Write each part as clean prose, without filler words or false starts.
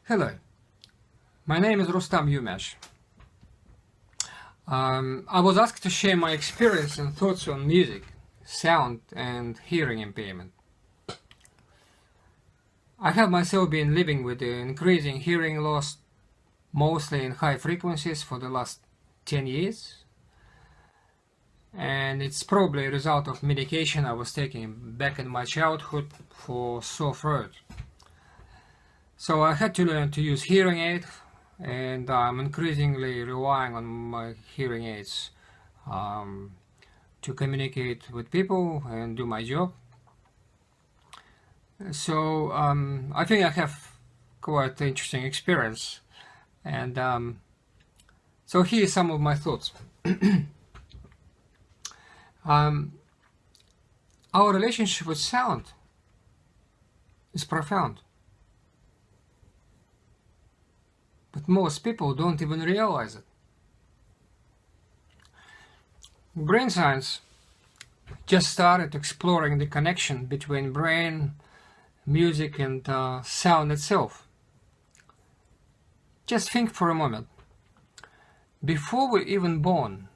Hello, my name is Rustam Yumash. I was asked to share my experience and thoughts on music, sound and hearing impairment. I have myself been living with the increasing hearing loss, mostly in high frequencies, for the last 10 years. And it's probably a result of medication I was taking back in my childhood for sore throat. So I had to learn to use hearing aid, and I'm increasingly relying on my hearing aids to communicate with people and do my job. So I think I have quite an interesting experience, and so here's some of my thoughts. Our relationship with sound is profound, but most people don't even realize it. Brain science just started exploring the connection between brain, music and sound itself. Just think for a moment. Before we're even born,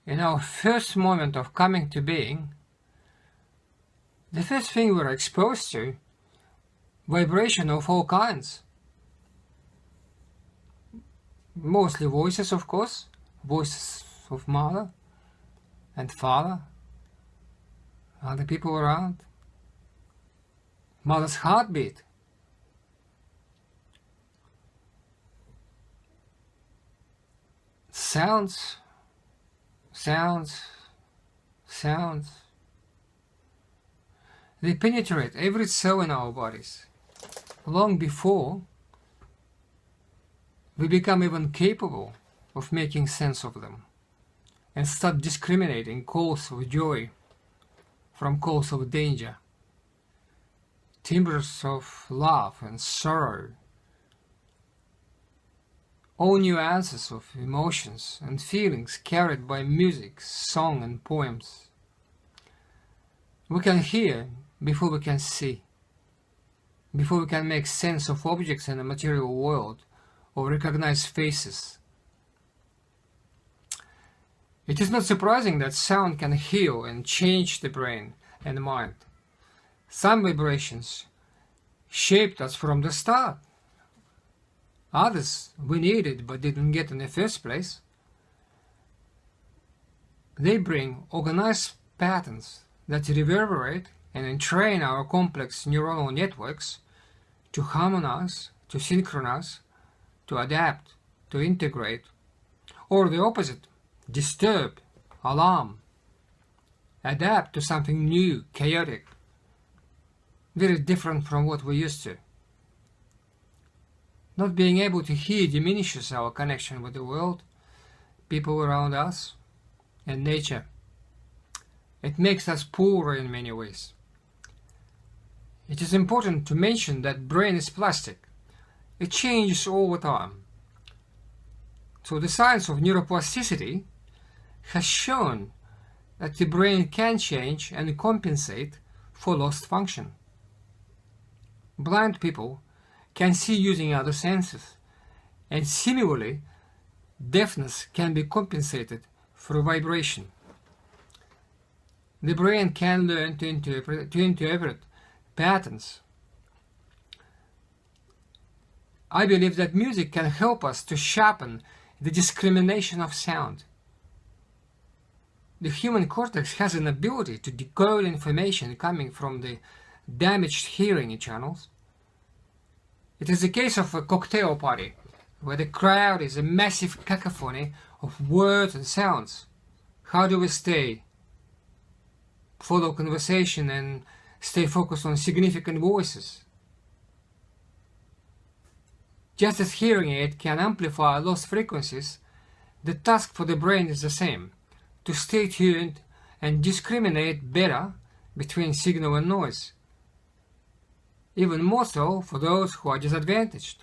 in our first moment of coming to being, the first thing we're exposed to, vibration of all kinds. Mostly voices, of course, voices of mother and father, other people around, mother's heartbeat, sounds. They penetrate every cell in our bodies, long before we become even capable of making sense of them, and start discriminating calls of joy from calls of danger, timbres of love and sorrow, all nuances of emotions and feelings carried by music, song and poems. We can hear before we can see, before we can make sense of objects in the material world or recognize faces. It is not surprising that sound can heal and change the brain and mind. Some vibrations shaped us from the start. Others we needed but didn't get in the first place. They bring organized patterns that reverberate and entrain our complex neuronal networks to harmonize, to synchronize, to adapt, to integrate, or the opposite, disturb, alarm, adapt to something new, chaotic, very different from what we're used to. Not being able to hear diminishes our connection with the world, people around us, and nature. It makes us poorer in many ways. It is important to mention that brain is plastic. It changes all the time. So the science of neuroplasticity has shown that the brain can change and compensate for lost function. Blind people can see using other senses, and similarly, deafness can be compensated through vibration. The brain can learn to interpret patterns. I believe that music can help us to sharpen the discrimination of sound. The human cortex has an ability to decode information coming from the damaged hearing channels. It is a case of a cocktail party, where the crowd is a massive cacophony of words and sounds. How do we follow conversation and stay focused on significant voices? Just as hearing aid can amplify lost frequencies, the task for the brain is the same, to stay tuned and discriminate better between signal and noise. Even more so for those who are disadvantaged.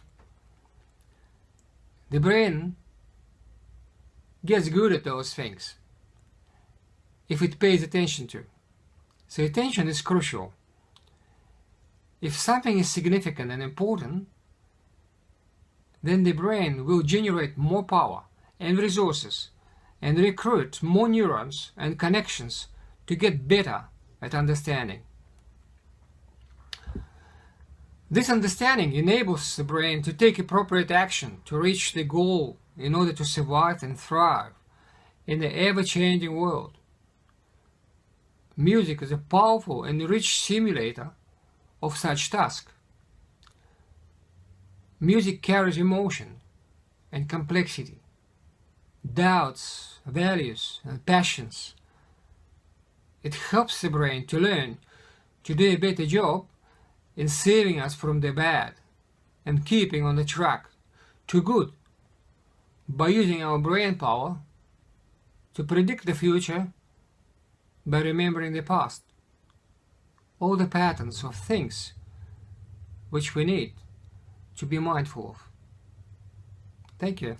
The brain gets good at those things if it pays attention to. So attention is crucial. If something is significant and important, then the brain will generate more power and resources and recruit more neurons and connections to get better at understanding. This understanding enables the brain to take appropriate action to reach the goal in order to survive and thrive in the ever-changing world. Music is a powerful and rich simulator of such tasks. Music carries emotion and complexity, doubts, values, and passions. It helps the brain to learn to do a better job in saving us from the bad and keeping on the track to good by using our brain power to predict the future by remembering the past, all the patterns of things which we need to be mindful of. Thank you.